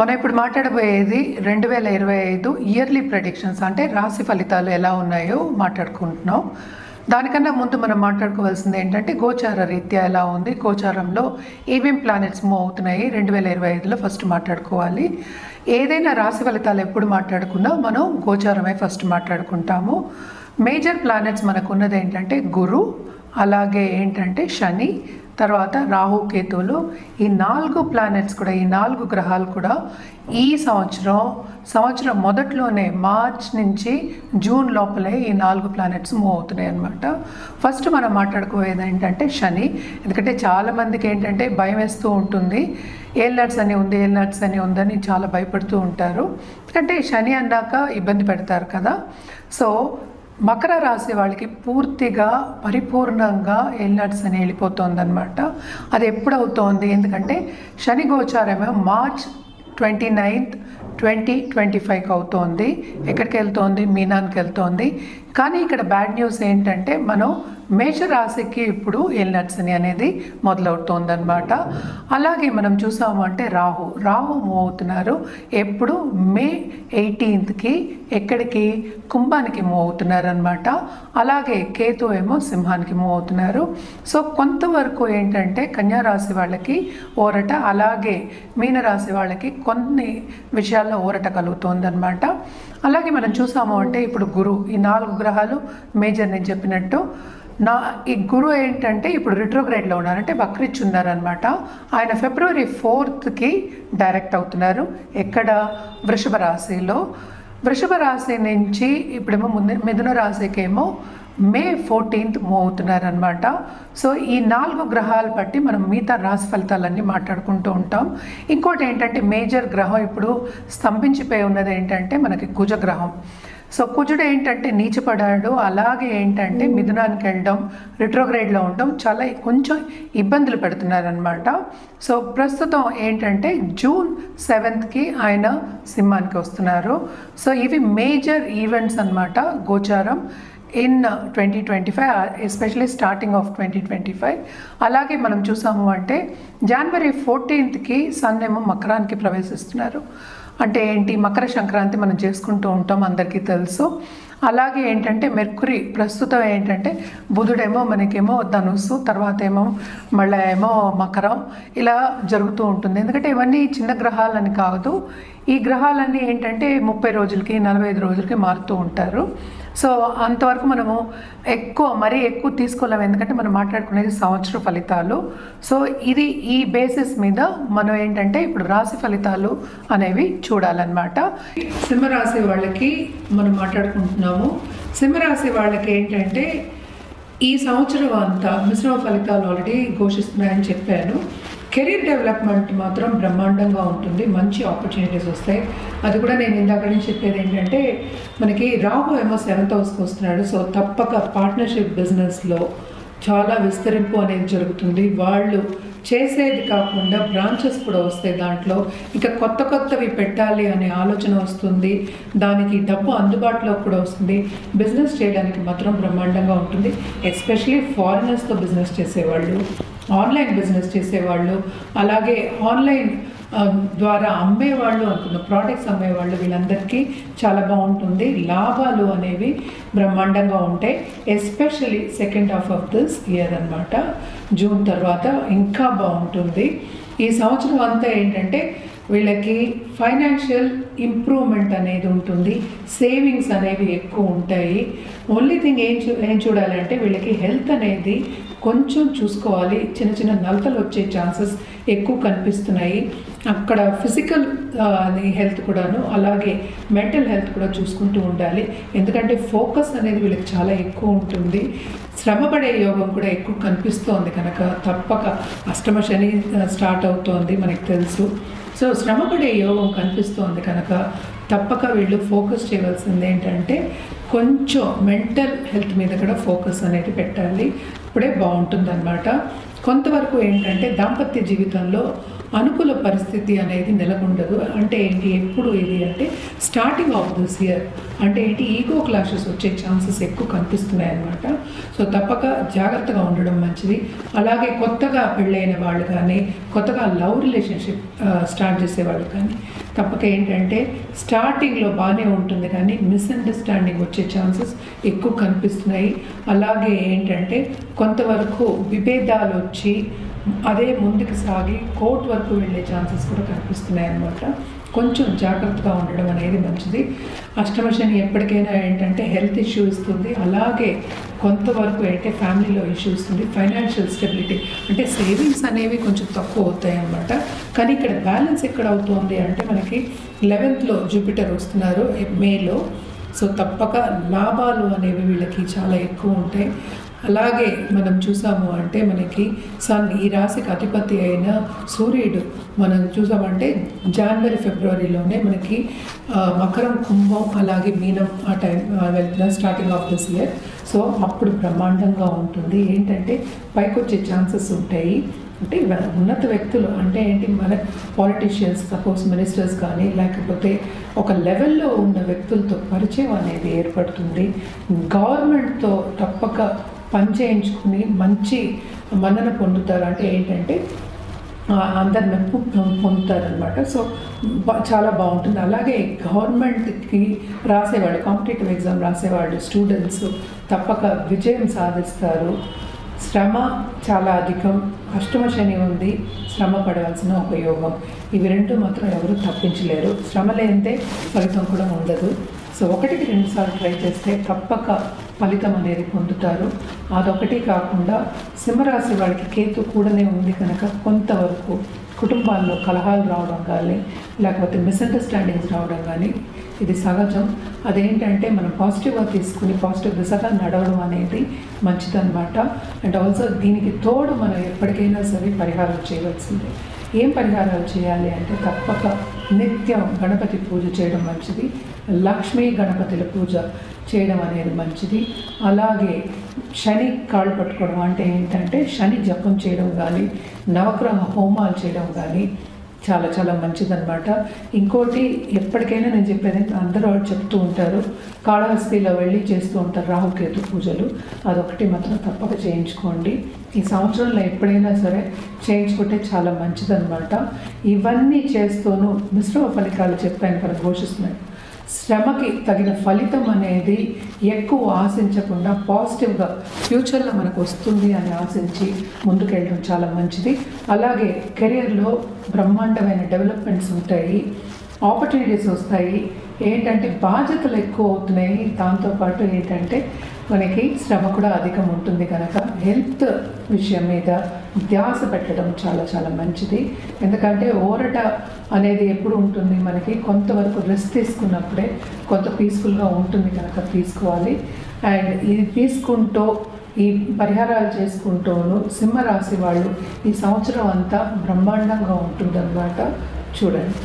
మనం ఇప్పుడు మాట్లాడబోయేది 2025 yearly predictions అంటే రాశి ఫలితాలు ఎలా ఉన్నాయో మాట్లాడుకుంటున్నాం. దానికన్నా ముందు మనం మాట్లాడుకోవాల్సింది ఏంటంటే గోచార రీత్యా ఎలా ఉంది, గోచారంలో ఏమేం ప్లానెట్స్ మూవ్ అవుతున్నాయి 2025లో ఫస్ట్ మాట్లాడుకోవాలి. ఏదైనా రాశి ఫలితాలు ఎప్పుడు మాట్లాడుకున్నా మనం గోచారమే ఫస్ట్ మాట్లాడుకుంటాము. మేజర్ ప్లానెట్స్ మనకు ఉన్నది ఏంటంటే గురు, అలాగే ఏంటంటే శని, తర్వాత రాహు, కేతువులు. ఈ 4 ప్లానెట్స్ కూడా, ఈ 4 గ్రహాలు కూడా ఈ సంవత్సరం మొదట్లోనే మార్చ్ నుంచి జూన్ లోపలే ఈ 4 ప్లానెట్స్ మూవ్ అవుతున్నాయి అన్నమాట. ఫస్ట్ మనం మాట్లాడుకోవేది ఏంటంటే శని. ఎందుకంటే చాలామందికి ఏంటంటే భయం వేస్తూ ఉంటుంది, ఏల్నట్స్ అని ఉంది, ఏల్నట్స్ అని ఉందని చాలా భయపడుతూ ఉంటారు. ఎందుకంటే శని అన్నాక ఇబ్బంది పెడతారు కదా. సో మకర రాశి వాళ్ళకి పూర్తిగా పరిపూర్ణంగా ఏల్నట్స్ అని వెళ్ళిపోతుంది అనమాట. అది ఎప్పుడు అవుతోంది, ఎందుకంటే శని గోచారమేమో మార్చ్ 29, 2025కి అవుతోంది. ఎక్కడికి వెళ్తోంది? మీనానికి వెళ్తోంది. కానీ ఇక్కడ బ్యాడ్ న్యూస్ ఏంటంటే మనం మేషరాశికి ఇప్పుడు ఏల్నట్స్ అని అనేది మొదలవుతోంది అనమాట. అలాగే మనం చూసాము అంటే రాహు మూవ్ అవుతున్నారు. ఎప్పుడు మే 18కి ఎక్కడికి? కుంభానికి మూవ్ అవుతున్నారు అనమాట. అలాగే కేతు ఏమో సింహానికి మూవ్ అవుతున్నారు. సో కొంతవరకు ఏంటంటే కన్యా రాశి వాళ్ళకి ఊరట, అలాగే మీనరాశి వాళ్ళకి కొన్ని విషయాల్లో ఊరట కలుగుతోంది అనమాట. అలాగే మనం చూసాము అంటే ఇప్పుడు గురు, ఈ 4 గ్రహాలు మేజర్ నేను చెప్పినట్టు. ఈ గురు ఏంటంటే ఇప్పుడు రిట్రోగ్రేడ్లో ఉన్నారు, అంటే వక్రించి ఉన్నారనమాట. ఆయన ఫిబ్రవరి 4కి డైరెక్ట్ అవుతున్నారు. ఎక్కడ? వృషభ రాశిలో. వృషభ రాశి నుంచి ఇప్పుడేమో మిథున రాశికేమో మే 14th మూవ్ అవుతున్నారనమాట. సో ఈ 4 గ్రహాలు బట్టి మనం మిగతా రాశి ఫలితాలన్నీ మాట్లాడుకుంటూ ఉంటాం. ఇంకోటి ఏంటంటే మేజర్ గ్రహం ఇప్పుడు స్తంభించిపోయి ఉన్నది ఏంటంటే మనకి కుజగ్రహం. సో కుజుడు ఏంటంటే నీచపడాడు, అలాగే ఏంటంటే మిథునానికి వెళ్ళడం, రిట్రోగ్రేడ్లో ఉండడం చాలా కొంచెం ఇబ్బందులు పెడుతున్నారనమాట. సో ప్రస్తుతం ఏంటంటే జూన్ 7కి ఆయన సింహానికి వస్తున్నారు. సో ఇవి మేజర్ ఈవెంట్స్ అనమాట గోచారం ఇన్ 2025, ఎస్పెషలీ స్టార్టింగ్ ఆఫ్ 2025. అలాగే మనం చూసాము అంటే జనవరి 14కి సన్ ఏమో మకరానికి ప్రవేశిస్తున్నారు. అంటే ఏంటి? మకర సంక్రాంతి మనం చేసుకుంటూ ఉంటాం, అందరికీ తెలుసు. అలాగే ఏంటంటే మెర్కురీ ప్రస్తుతం ఏంటంటే బుధుడేమో మనకేమో ధనుస్సు, తర్వాత ఏమో మళ్ళీ ఏమో మకరం, ఇలా జరుగుతూ ఉంటుంది. ఎందుకంటే ఇవన్నీ చిన్న గ్రహాలని కాదు, ఈ గ్రహాలన్నీ ఏంటంటే 30 రోజులకి 45 రోజులకి మారుతూ ఉంటారు. సో అంతవరకు మనము మరీ ఎక్కువ తీసుకోలేము, ఎందుకంటే మనం మాట్లాడుకునేది సంవత్సర ఫలితాలు. సో ఇది ఈ బేసిస్ మీద మనం ఏంటంటే ఇప్పుడు రాశి ఫలితాలు అనేవి చూడాలన్నమాట. సింహరాశి వాళ్ళకి మనం మాట్లాడుకుంటున్నాము. సింహరాశి వాళ్ళకి ఏంటంటే ఈ సంవత్సరం అంతా మిశ్రమ ఫలితాలు ఆల్రెడీ ఘోషిస్తున్నాయని చెప్పాను. కెరీర్ డెవలప్మెంట్ మాత్రం బ్రహ్మాండంగా ఉంటుంది, మంచి ఆపర్చునిటీస్ వస్తాయి. అది కూడా నేను ఇందాక నుంచి చెప్పేది ఏంటంటే మనకి రాహు ఏమో 7th హౌస్కి వస్తున్నాడు. సో తప్పక పార్ట్నర్షిప్ బిజినెస్లో చాలా విస్తరింపు అనేది జరుగుతుంది. వాళ్ళు చేసేది కాకుండా బ్రాంచెస్ కూడా వస్తాయి, దాంట్లో ఇంకా కొత్తవి పెట్టాలి అనే ఆలోచన వస్తుంది, దానికి డబ్బు అందుబాటులో కూడా వస్తుంది. బిజినెస్ చేయడానికి మాత్రం బ్రహ్మాండంగా ఉంటుంది. ఎస్పెషలీ ఫారినర్స్తో బిజినెస్ చేసేవాళ్ళు, ఆన్లైన్ బిజినెస్ చేసేవాళ్ళు, అలాగే ఆన్లైన్ ద్వారా అమ్మేవాళ్ళు, అనుకున్న ప్రోడక్ట్స్ అమ్మేవాళ్ళు, వీళ్ళందరికీ చాలా బాగుంటుంది. లాభాలు అనేవి బ్రహ్మాండంగా ఉంటాయి. Especially second half of this year అనమాట, జూన్ తర్వాత ఇంకా బాగుంటుంది. ఈ సంవత్సరం అంతా ఏంటంటే వీళ్ళకి ఫైనాన్షియల్ ఇంప్రూవ్మెంట్ అనేది ఉంటుంది, సేవింగ్స్ అనేవి ఎక్కువ ఉంటాయి. ఓన్లీ థింగ్ ఏం చూడాలంటే వీళ్ళకి హెల్త్ అనేది కొంచెం చూసుకోవాలి. చిన్న నలతలు వచ్చే ఛాన్సెస్ ఎక్కువ కనిపిస్తున్నాయి. అక్కడ ఫిజికల్ హెల్త్ కూడాను, అలాగే మెంటల్ హెల్త్ కూడా చూసుకుంటూ ఉండాలి. ఎందుకంటే ఫోకస్ అనేది వీళ్ళకి చాలా ఎక్కువ ఉంటుంది. శ్రమపడే యోగం కూడా ఎక్కువ కనిపిస్తోంది కనుక తప్పక అష్టమ శని స్టార్ట్ అవుతోంది మనకు తెలుసు. సో శ్రమపడే యోగం కనిపిస్తోంది కనుక తప్పక వీళ్ళు ఫోకస్ చేయవలసింది ఏంటంటే కొంచెం మెంటల్ హెల్త్ మీద కూడా ఫోకస్ అనేది పెట్టాలి, ఇప్పుడే బాగుంటుందన్నమాట. కొంతవరకు ఏంటంటే దాంపత్య జీవితంలో అనుకూల పరిస్థితి అనేది నెలకొండదు. అంటే ఏంటి, ఎప్పుడు ఇది అంటే స్టార్టింగ్ ఆఫ్ దిస్ ఇయర్ అంటే ఏంటి, ఈగో క్లాషెస్ వచ్చే ఛాన్సెస్ ఎక్కువ కనిపిస్తున్నాయి అన్నమాట. సో తప్పక జాగ్రత్తగా ఉండడం మంచిది. అలాగే కొత్తగా పెళ్ళైన వాళ్ళు కానీ, కొత్తగా లవ్ రిలేషన్షిప్ స్టార్ట్ చేసే వాళ్ళు కానీ తప్పక ఏంటంటే స్టార్టింగ్లో బాగానే ఉంటుంది కానీ మిస్అండర్స్టాండింగ్ వచ్చే ఛాన్సెస్ ఎక్కువ కనిపిస్తున్నాయి. అలాగే ఏంటంటే కొంతవరకు విభేదాలు వచ్చి అదే ముందుకు సాగి కోర్టు వరకు వెళ్ళే ఛాన్సెస్ కూడా కనిపిస్తున్నాయి అన్నమాట. కొంచెం జాగ్రత్తగా ఉండడం అనేది మంచిది. అష్టమ శని ఎప్పటికైనా ఏంటంటే హెల్త్ ఇష్యూ ఇస్తుంది. అలాగే కొంతవరకు ఏంటంటే ఫ్యామిలీలో ఇష్యూ ఇస్తుంది. ఫైనాన్షియల్ స్టెబిలిటీ అంటే సేవింగ్స్ అనేవి కొంచెం తక్కువ అవుతాయి అన్నమాట. కానీ ఇక్కడ బ్యాలెన్స్ ఎక్కడ అవుతుంది అంటే మనకి 11th జూపిటర్ వస్తున్నారు మేలో. సో తప్పక లాభాలు అనేవి వీళ్ళకి చాలా ఎక్కువ ఉంటాయి. అలాగే మనం చూసాము అంటే మనకి సన్ ఈ రాశికి అధిపతి అయిన సూర్యుడు మనం చూసామంటే జనవరి ఫిబ్రవరిలోనే మనకి మకరం, కుంభం అలాగే మీనం ఆ టైం వెళ్తున్న starting of this year. So అప్పుడు బ్రహ్మాండంగా ఉంటుంది. ఏంటంటే పైకి వచ్చే ఛాన్సెస్ ఉంటాయి. అంటే ఉన్నత వ్యక్తులు అంటే ఏంటి, మన పాలిటీషియన్స్ సపోజ్ మినిస్టర్స్ కానీ లేకపోతే ఒక లెవెల్లో ఉన్న వ్యక్తులతో పరిచయం అనేది ఏర్పడుతుంది. గవర్నమెంట్తో తప్పక పని చేయించుకుని మంచి మన్నన పొందుతారు. అంటే ఏంటంటే అందరు మెప్పు పొందుతారనమాట. సో చాలా బాగుంటుంది. అలాగే గవర్నమెంట్కి రాసేవాళ్ళు, కాంపిటేటివ్ ఎగ్జామ్ రాసేవాళ్ళు స్టూడెంట్స్ తప్పక విజయం సాధిస్తారు. శ్రమ చాలా అధికం. అష్టమ శని ఉంది, శ్రమ పడవలసిన ఉపయోగం. ఇవి రెండు మాత్రం ఎవరు తప్పించలేరు. శ్రమ లేనిదే ఫలితం కూడా ఉండదు. సో 1-2 సార్లు ట్రై చేస్తే తప్పక ఫలితం అనేది పొందుతారు. అదొకటి కాకుండా సింహరాశి వాళ్ళకి కేతు కూడానే ఉంది కనుక కొంతవరకు కుటుంబాల్లో కలహాలు రావడం కానీ లేకపోతే మిస్అండర్స్టాండింగ్స్ రావడం కానీ ఇది సహజం. అదేంటంటే మనం పాజిటివ్గా తీసుకుని పాజిటివ్ దిశగా నడవడం అనేది మంచిదన్నమాట. అండ్ ఆల్సో దీనికి తోడు మనం ఎప్పటికైనా సరే పరిహారం చేయవలసిందే. ఏం పరిహారాలు చేయాలి అంటే తప్పక నిత్యం గణపతి పూజ చేయడం మంచిది. లక్ష్మీ గణపతుల పూజ చేయడం అనేది మంచిది. అలాగే శని కాళ్ళు పట్టుకోవడం అంటే ఏంటంటే శని జపం చేయడం కానీ నవగ్రహ హోమాలు చేయడం కానీ చాలా చాలా మంచిదన్నమాట. ఇంకోటి ఎప్పటికైనా నేను చెప్పేది అందరూ చెప్తూ ఉంటారు, కాళహస్తిలో వెళ్ళి చేస్తూ ఉంటారు రాహుకేతు పూజలు. అదొకటి మాత్రం తప్పక చేయించుకోండి. ఈ సంవత్సరంలో ఎప్పుడైనా సరే చేయించుకుంటే చాలా మంచిదన్నమాట. ఇవన్నీ చేస్తూను మిశ్రమ ఫలితాలు చెప్పాను కదా ఘోషిస్తున్నాయి. శ్రమకి తగిన ఫలితం అనేది ఎక్కువ ఆశించకుండా పాజిటివ్గా ఫ్యూచర్లో మనకు వస్తుంది అని ఆశించి ముందుకెళ్ళడం చాలా మంచిది. అలాగే కెరియర్లో బ్రహ్మాండమైన డెవలప్మెంట్స్ ఉంటాయి, ఆపర్చునిటీస్ వస్తాయి. ఏంటంటే బాధ్యతలు ఎక్కువ అవుతున్నాయి. దాంతోపాటు ఏంటంటే మనకి శ్రమ కూడా అధికం ఉంటుంది కనుక హెల్త్ విషయం మీద ధ్యాస పెట్టడం చాలా చాలా మంచిది. ఎందుకంటే ఓరట అనేది ఎప్పుడు ఉంటుంది మనకి, కొంతవరకు రెస్ట్ తీసుకున్నప్పుడే కొంత పీస్ఫుల్గా ఉంటుంది కనుక తీసుకోవాలి. అండ్ ఇది తీసుకుంటూ ఈ పరిహారాలు చేసుకుంటూను సింహరాశి వాళ్ళు ఈ సంవత్సరం అంతా బ్రహ్మాండంగా ఉంటుందన్నమాట. చూడండి.